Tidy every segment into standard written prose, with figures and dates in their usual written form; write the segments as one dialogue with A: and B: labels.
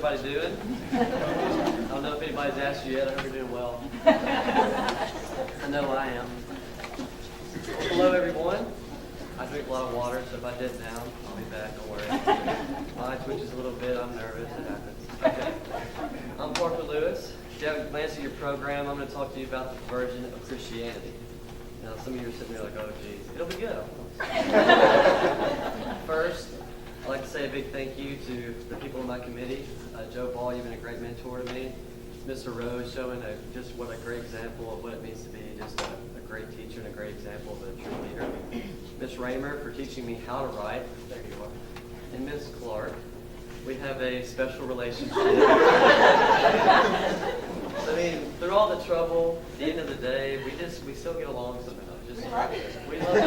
A: everybody doing? I don't know if anybody's asked you yet. I hope you're doing well. I know I am. Hello, everyone. I drink a lot of water, so if I dip down, I'll be back. Don't worry. My eye twitches a little bit. I'm nervous. It happens. Okay. I'm Parker Lewis. If you haven't glanced at your program, I'm going to talk to you about the perversion of Christianity. Now, some of you are sitting there like, oh, geez. It'll be good. First, I'd like to say a big thank you to the people in my committee. Joe Ball, you've been a great mentor to me. Mr. Rowe is showing just what a great example of what it means to be just a great teacher and a great example of a true leader. Ms. Raymer for teaching me how to write. There you are. And Ms. Clark, we have a special relationship. I mean, through all the trouble, at the end of the day, we still get along somehow. We love it.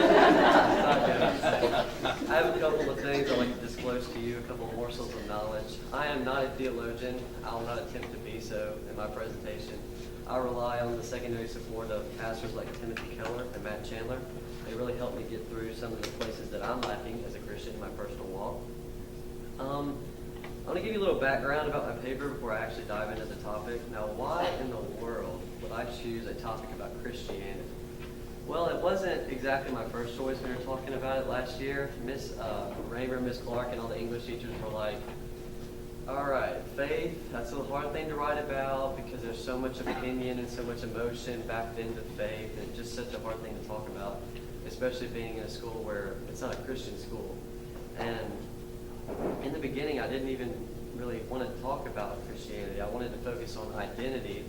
A: I have a couple of things I'd like to disclose to you, a couple of morsels of knowledge. I am not a theologian. I will not attempt to be so in my presentation. I rely on the secondary support of pastors like Timothy Keller and Matt Chandler. They really help me get through some of the places that I'm lacking as a Christian in my personal walk. I'm going to give you a little background about my paper before I actually dive into the topic. Now, why in the world would I choose a topic about Christianity? Well, it wasn't exactly my first choice when we were talking about it last year. Miss Raymer, Miss Clark, and all the English teachers were like, all right, faith, that's a hard thing to write about because there's so much opinion and so much emotion backed into faith, and it's just such a hard thing to talk about, especially being in a school where it's not a Christian school. And in the beginning, I didn't even really want to talk about Christianity. I wanted to focus on identity.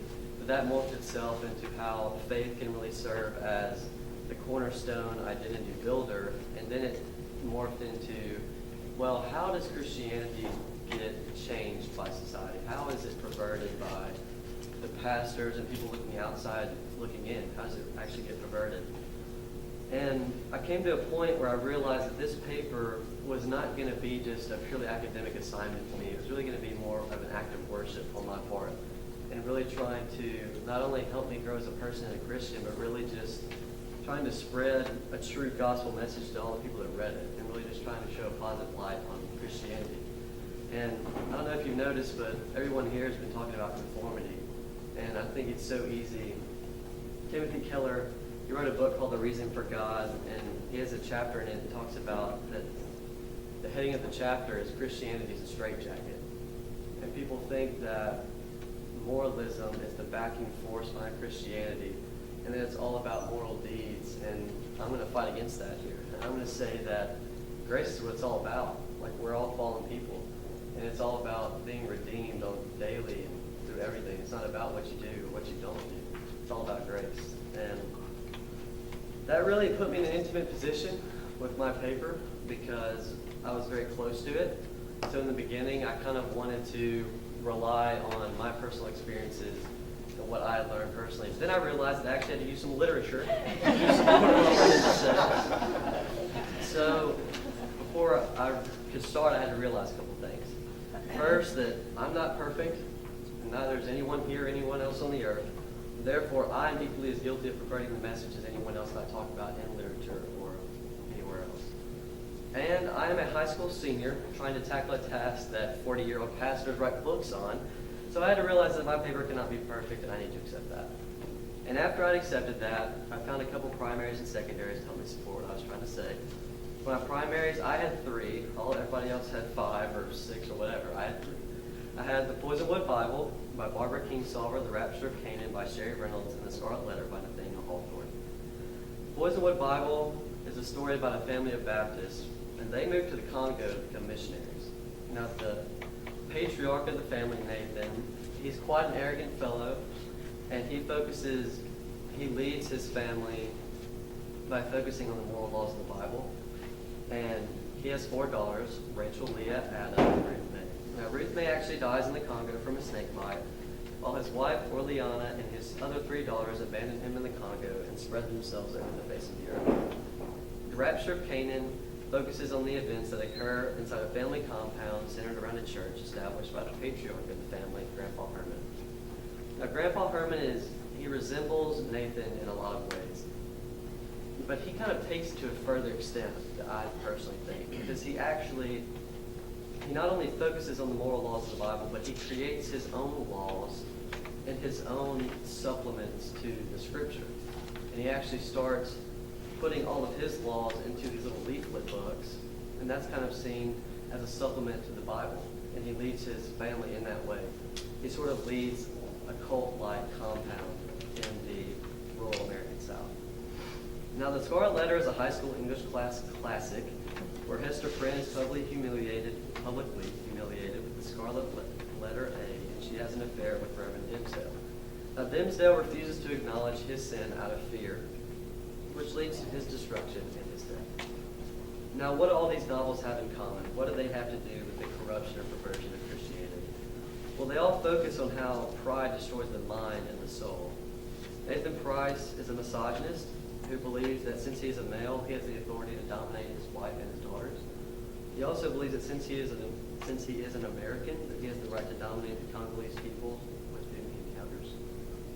A: That morphed itself into how faith can really serve as the cornerstone identity builder, and then it morphed into, well, how does Christianity get changed by society? How is it perverted by the pastors and people looking outside, looking in? How does it actually get perverted? And I came to a point where I realized that this paper was not going to be just a purely academic assignment for me. It was really going to be more of an act of worship on my part, and really trying to not only help me grow as a person and a Christian, but really just trying to spread a true gospel message to all the people that read it, and really just trying to show a positive light on Christianity. And I don't know if you've noticed, but everyone here has been talking about conformity, and I think it's so easy. Timothy Keller, he wrote a book called The Reason for God, and he has a chapter in it that talks about that the heading of the chapter is Christianity is a straitjacket. And people think that moralism is the backing force behind Christianity, and then it's all about moral deeds, and I'm going to fight against that here. And I'm going to say that grace is what it's all about. Like, we're all fallen people, and it's all about being redeemed on daily and through everything. It's not about what you do or what you don't do. It's all about grace. And that really put me in an intimate position with my paper because I was very close to it. So in the beginning, I kind of wanted to rely on my personal experiences and what I had learned personally. But then I realized that I actually had to use some literature. So before I could start, I had to realize a couple things. First, that I'm not perfect, and neither is anyone here, anyone else on the earth. Therefore, I'm equally as guilty of perverting the message as anyone else that I talk about in literature or anywhere else. And I am a high school senior trying to tackle a task that 40-year-old pastors write books on. So I had to realize that my paper cannot be perfect, and I need to accept that. And after I'd accepted that, I found a couple primaries and secondaries to help me support what I was trying to say. For my primaries, I had 3. Everybody else had 5 or 6 or whatever. I had 3. I had The Poisonwood Bible by Barbara Kingsolver, The Rapture of Canaan by Sherry Reynolds, and The Scarlet Letter by Nathaniel Hawthorne. The Poisonwood Bible is a story about a family of Baptists, and they moved to the Congo to become missionaries. Now, the patriarch of the family, Nathan, he's quite an arrogant fellow, and he leads his family by focusing on the moral laws of the Bible. And he has 4 daughters, Rachel, Leah, Adam, and Ruth May. Now, Ruth May actually dies in the Congo from a snake bite, while his wife, Orleana, and his other 3 daughters abandon him in the Congo and spread themselves over the face of the earth. The Rapture of Canaan focuses on the events that occur inside a family compound centered around a church established by the patriarch of the family, Grandpa Herman. Now, Grandpa Herman he resembles Nathan in a lot of ways, but he kind of takes it to a further extent, I personally think, because he actually he not only focuses on the moral laws of the Bible, but he creates his own laws and his own supplements to the Scripture. And he actually starts putting all of his laws into these little leaflet books, and that's kind of seen as a supplement to the Bible. And he leads his family in that way. He sort of leads a cult-like compound in the rural American South. Now, The Scarlet Letter is a high school English class classic where Hester Prynne is publicly humiliated with the Scarlet Letter A, and she has an affair with Reverend Dimmesdale. Now, Dimmesdale refuses to acknowledge his sin out of fear, which leads to his destruction and his death. Now, what do all these novels have in common? What do they have to do with the corruption or perversion of Christianity? Well, they all focus on how pride destroys the mind and the soul. Nathan Price is a misogynist who believes that since he is a male, he has the authority to dominate his wife and his daughters. He also believes that since he is an American, that he has the right to dominate the Congolese people with whom he encounters.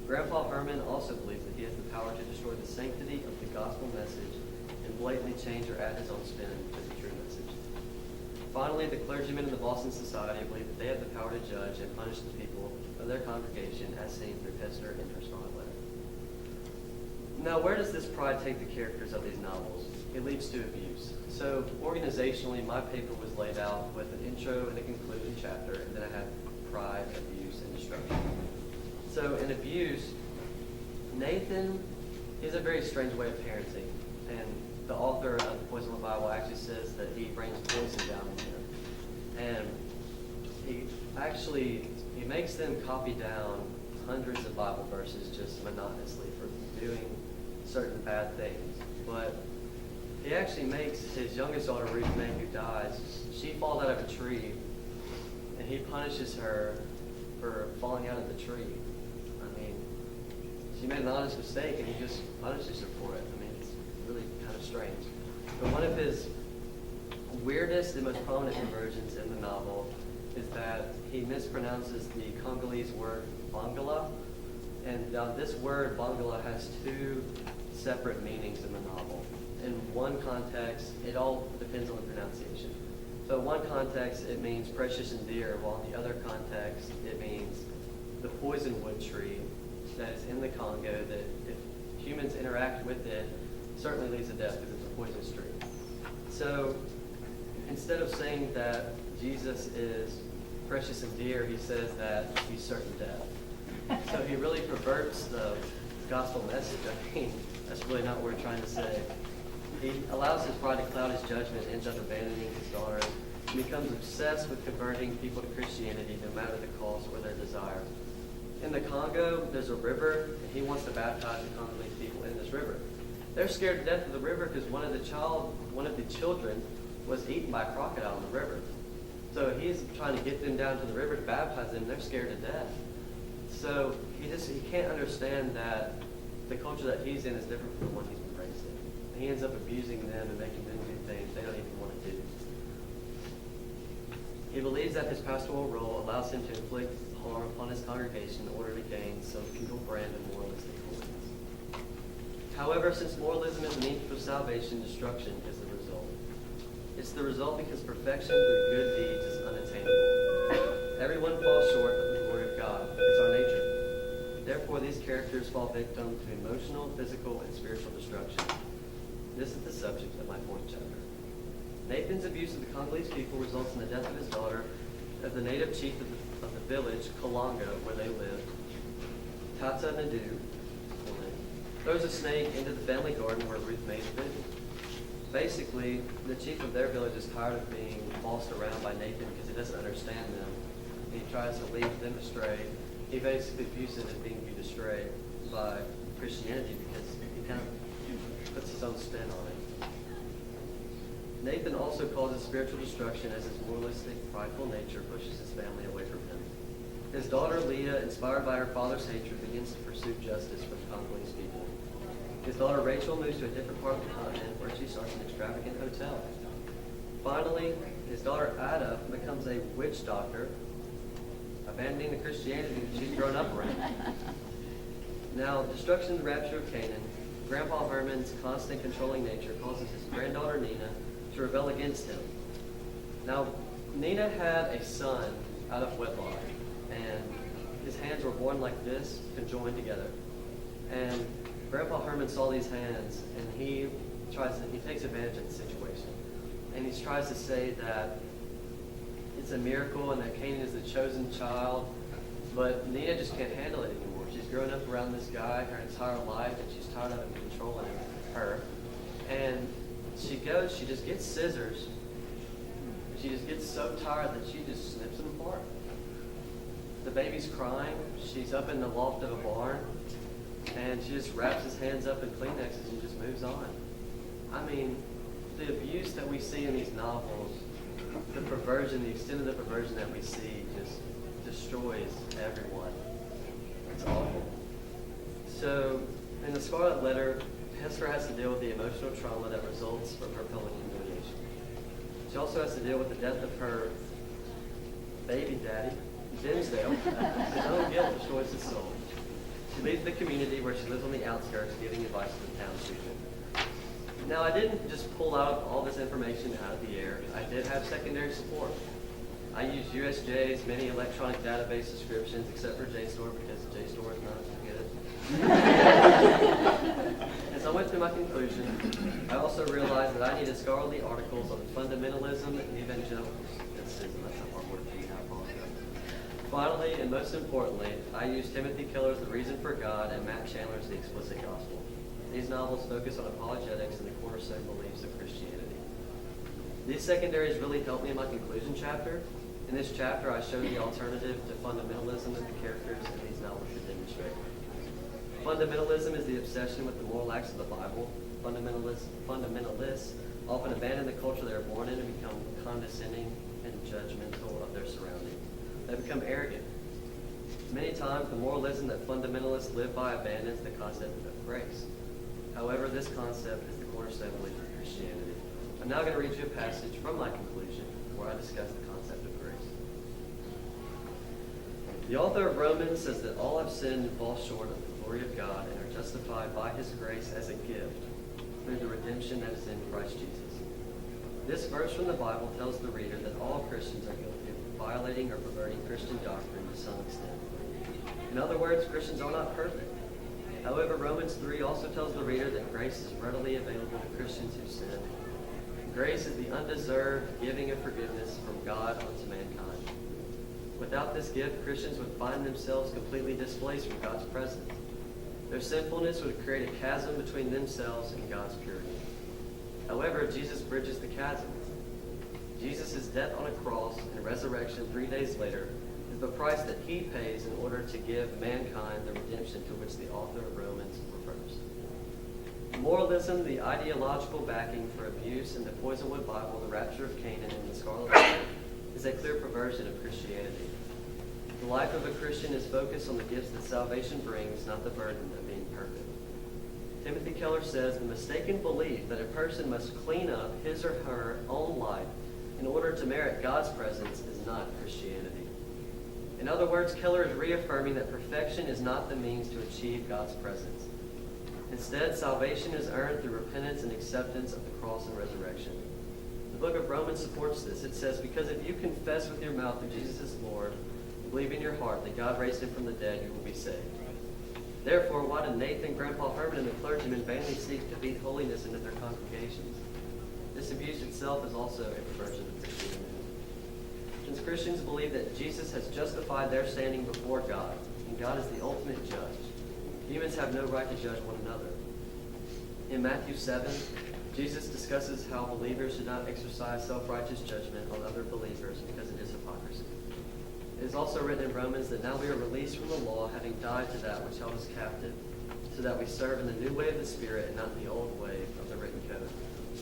A: Grandpa Herman also believes that he has the power to destroy the sanctity of the gospel message and blatantly change or add his own spin to the true message. Finally, the clergymen in the Boston Society believe that they have the power to judge and punish the people of their congregation as seen through Hester and her Scarlet Letter. Now, where does this pride take the characters of these novels? It leads to abuse. So, organizationally, my paper was laid out with an intro and a conclusion chapter, and then I had pride, abuse, and destruction. So, in abuse, Nathan is a very strange way of parenting, and the author of the Poison of the Bible actually says that he brings poison down on them. And he makes them copy down hundreds of Bible verses just monotonously for doing certain bad things. But he actually makes his youngest daughter, Ruth May, who dies, she falls out of a tree, and he punishes her for falling out of the tree. I mean, she made an honest mistake, and he just punishes her for it. I mean, it's really kind of strange. But one of his weirdest and most prominent conversions in the novel is that he mispronounces the Congolese word Bangala. And this word Bangala has two separate meanings in the novel. In one context, it all depends on the pronunciation. So in one context, it means precious and dear, while in the other context, it means the poisonwood tree that is in the Congo that if humans interact with it, certainly leads to death because it's a poisonous tree. So instead of saying that Jesus is precious and dear, he says that he's certain death. So he really perverts the gospel message. I mean, that's really not what we're trying to say. He allows his pride to cloud his judgment, ends up abandoning his daughters, and becomes obsessed with converting people to Christianity no matter the cost or their desire. In the Congo, there's a river, and he wants to baptize the Congolese people in this river. They're scared to death of the river because one of the children was eaten by a crocodile in the river. So he's trying to get them down to the river to baptize them. They're scared to death. So he can't understand that the culture that he's in is different from the one he's been raised in. And he ends up abusing them and making them do things they don't even want to do. He believes that his pastoral role allows him to inflict harm upon his congregation in order to gain some feudal brand of moralistic holiness. However, since moralism is a means for salvation, destruction is the result. It's the result because perfection through good deeds is unattainable. Everyone falls short of the glory of God. It's our nature. Therefore, these characters fall victim to emotional, physical, and spiritual destruction. This is the subject of my fourth chapter. Nathan's abuse of the Congolese people results in the death of his daughter as the native chief of the village, Kalanga, where they lived, Tata Nadu, throws a snake into the family garden where Ruth May lived. Basically, the chief of their village is tired of being bossed around by Nathan because he doesn't understand them. And he tries to lead them astray. He basically views it as being viewed astray by Christianity because he kind of puts his own spin on it. Nathan also causes spiritual destruction as his moralistic, prideful nature pushes his family away from him. His daughter Leah, inspired by her father's hatred, begins to pursue justice for the Congolese people. His daughter Rachel moves to a different part of the continent where she starts an extravagant hotel. Finally, his daughter Ada becomes a witch doctor, abandoning the Christianity that she's grown up around. Now, destruction and the rapture of Canaan, Grandpa Herman's constant controlling nature causes his granddaughter Nina to rebel against him. Now, Nina had a son out of wedlock, and his hands were born like this, conjoined together. And Grandpa Herman saw these hands, and he takes advantage of the situation. And he tries to say that it's a miracle and that Canaan is the chosen child, but Nina just can't handle it anymore. She's grown up around this guy her entire life, and she's tired of him controlling her. And she just gets scissors. She just gets so tired that she just snips him apart. The baby's crying. She's up in the loft of a barn, and she just wraps his hands up in Kleenexes and just moves on. I mean, the abuse that we see in these novels, the perversion, the extent of the perversion that we see just destroys everyone. It's awful. So, in the Scarlet Letter, Hester has to deal with the emotional trauma that results from her public humiliation. She also has to deal with the death of her baby daddy, Dimmesdale. His own guilt destroys his soul. She leaves the community where she lives on the outskirts, giving advice to the townspeople. Now, I didn't just pull out all this information out of the air. I did have secondary support. I used USJ's many electronic database subscriptions, except for JSTOR, because JSTOR is not good. As I went through my conclusion, I also realized that I needed scholarly articles on fundamentalism and evangelicism. That's a hard word for me, I apologize. Finally, and most importantly, I used Timothy Keller's The Reason for God and Matt Chandler's The Explicit Gospel. These novels focus on apologetics and the cornerstone beliefs of Christianity. These secondaries really helped me in my conclusion chapter. In this chapter, I showed the alternative to fundamentalism that the characters in these novels should demonstrate. Fundamentalism is the obsession with the moral acts of the Bible. Fundamentalists often abandon the culture they are born in and become condescending and judgmental of their surroundings. They become arrogant. Many times, the moralism that fundamentalists live by abandons the concept of grace. However, this concept is the cornerstone belief of Christianity. I'm now going to read you a passage from my conclusion where I discuss the concept of grace. The author of Romans says that all have sinned and fall short of the glory of God and are justified by his grace as a gift through the redemption that is in Christ Jesus. This verse from the Bible tells the reader that all Christians are guilty of violating or perverting Christian doctrine to some extent. In other words, Christians are not perfect. However, Romans 3 also tells the reader that grace is readily available to Christians who sin. Grace is the undeserved giving of forgiveness from God unto mankind. Without this gift, Christians would find themselves completely displaced from God's presence. Their sinfulness would create a chasm between themselves and God's purity. However, Jesus bridges the chasm. Jesus' death on a cross and resurrection 3 days later is the price that he pays in order to give mankind the redemption to which the author of Romans refers. Moralism, the ideological backing for abuse in the Poisonwood Bible, the rapture of Canaan, and the Scarlet Letter, is a clear perversion of Christianity. The life of a Christian is focused on the gifts that salvation brings, not the burden of being perfect. Timothy Keller says the mistaken belief that a person must clean up his or her own life in order to merit God's presence is not Christianity. In other words, Keller is reaffirming that perfection is not the means to achieve God's presence. Instead, salvation is earned through repentance and acceptance of the cross and resurrection. The book of Romans supports this. It says, because if you confess with your mouth that Jesus is Lord, and believe in your heart that God raised him from the dead, you will be saved. Therefore, why do Nathan, Grandpa Herman, and the clergymen vainly seek to beat holiness into their congregations? This abuse itself is also a perversion of Christianity. Since Christians believe that Jesus has justified their standing before God, and God is the ultimate judge, humans have no right to judge one another. In Matthew 7, Jesus discusses how believers should not exercise self-righteous judgment on other believers because it is hypocrisy. It is also written in Romans that now we are released from the law, having died to that which held us captive, so that we serve in the new way of the Spirit and not in the old way of the written code.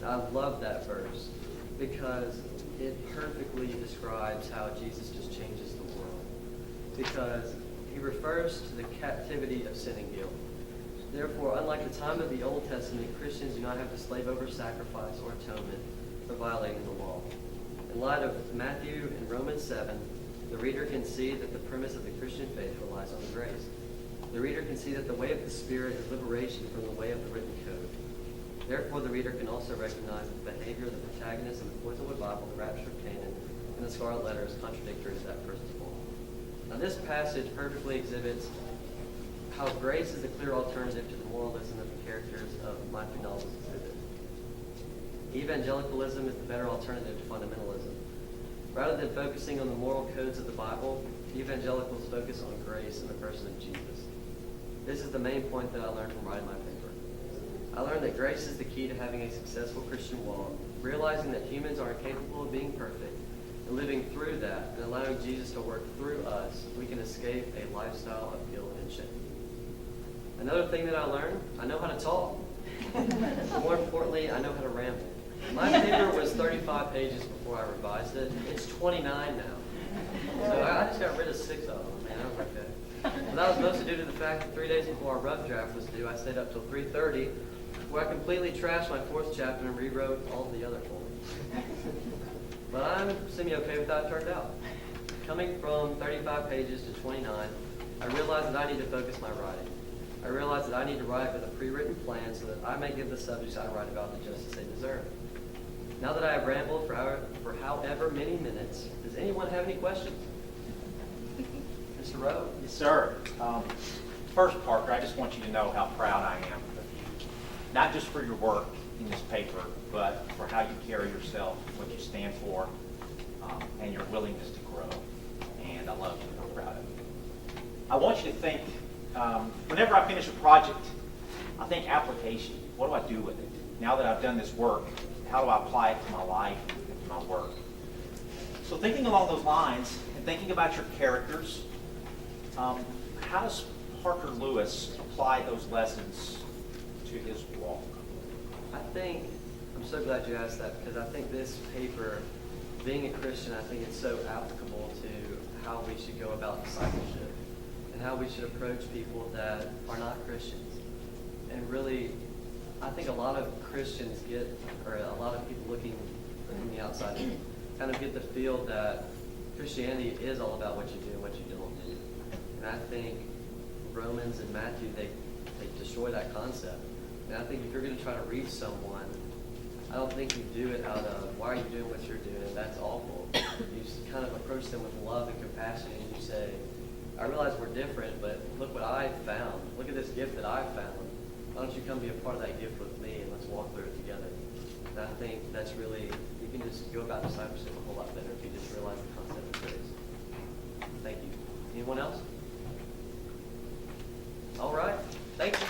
A: I love that verse because it perfectly describes how Jesus just changes the world. Because he refers to the captivity of sin and guilt. Therefore, unlike the time of the Old Testament, Christians do not have to slave over sacrifice or atonement for violating the law. In light of Matthew and Romans 7, the reader can see that the premise of the Christian faith relies on grace. The reader can see that the way of the Spirit is liberation from the way of the written code. Therefore, the reader can also recognize that the behavior of the protagonist in the Poisonwood Bible, the rapture of Canaan, and the scarlet letter is contradictory to that principle. Now this passage perfectly exhibits how grace is the clear alternative to the moralism that the characters of my two novels exhibit. Evangelicalism is the better alternative to fundamentalism. Rather than focusing on the moral codes of the Bible, evangelicals focus on grace in the person of Jesus. This is the main point that I learned from writing my paper. I learned that grace is the key to having a successful Christian walk, realizing that humans are incapable of being perfect, and living through that and allowing Jesus to work through us, we can escape a lifestyle of guilt and shame. Another thing that I learned, I know how to talk. But more importantly, I know how to ramble. My paper was 35 pages before I revised it. It's 29 now. So I just got rid of 6 of them. Man, I was okay. And that was mostly due to the fact that 3 days before our rough draft was due, I stayed up till 3:30, where I completely trashed my 4th chapter and rewrote all the other 4. But I'm semi-okay with how it turned out. Coming from 35 pages to 29, I realized that I need to focus my writing. I realized that I need to write with a pre-written plan so that I may give the subjects I write about the justice they deserve. Now that I have rambled for however many minutes, does anyone have any questions? Mr. Rowe?
B: Yes, sir. First, Parker, I just want you to know how proud I am of you. Not just for your work in this paper, but for how you carry yourself, what you stand for, and your willingness to grow. And I love you. I'm proud of you. I want you to think, whenever I finish a project, I think application. What do I do with it? Now that I've done this work, how do I apply it to my life and to my work? So thinking along those lines and thinking about your characters, how does Parker Lewis apply those lessons to his walk?
A: I'm so glad you asked that, because I think this paper, being a Christian, I think it's so applicable to how we should go about discipleship and how we should approach people that are not Christians. And really, I think a lot of Christians or a lot of people looking from the outside kind of get the feel that Christianity is all about what you do and what you don't do. And I think Romans and Matthew, they destroy that concept. And I think if you're going to try to reach someone, I don't think you do it out of, why are you doing what you're doing? That's awful. You just kind of approach them with love and compassion, and you say, I realize we're different, but look what I found. Look at this gift that I found. Why don't you come be a part of that gift with me, and let's walk through it together. And I think that's really, you can just go about discipleship a whole lot better if you just realize the concept of grace. Thank you. Anyone else? All right. Thank you.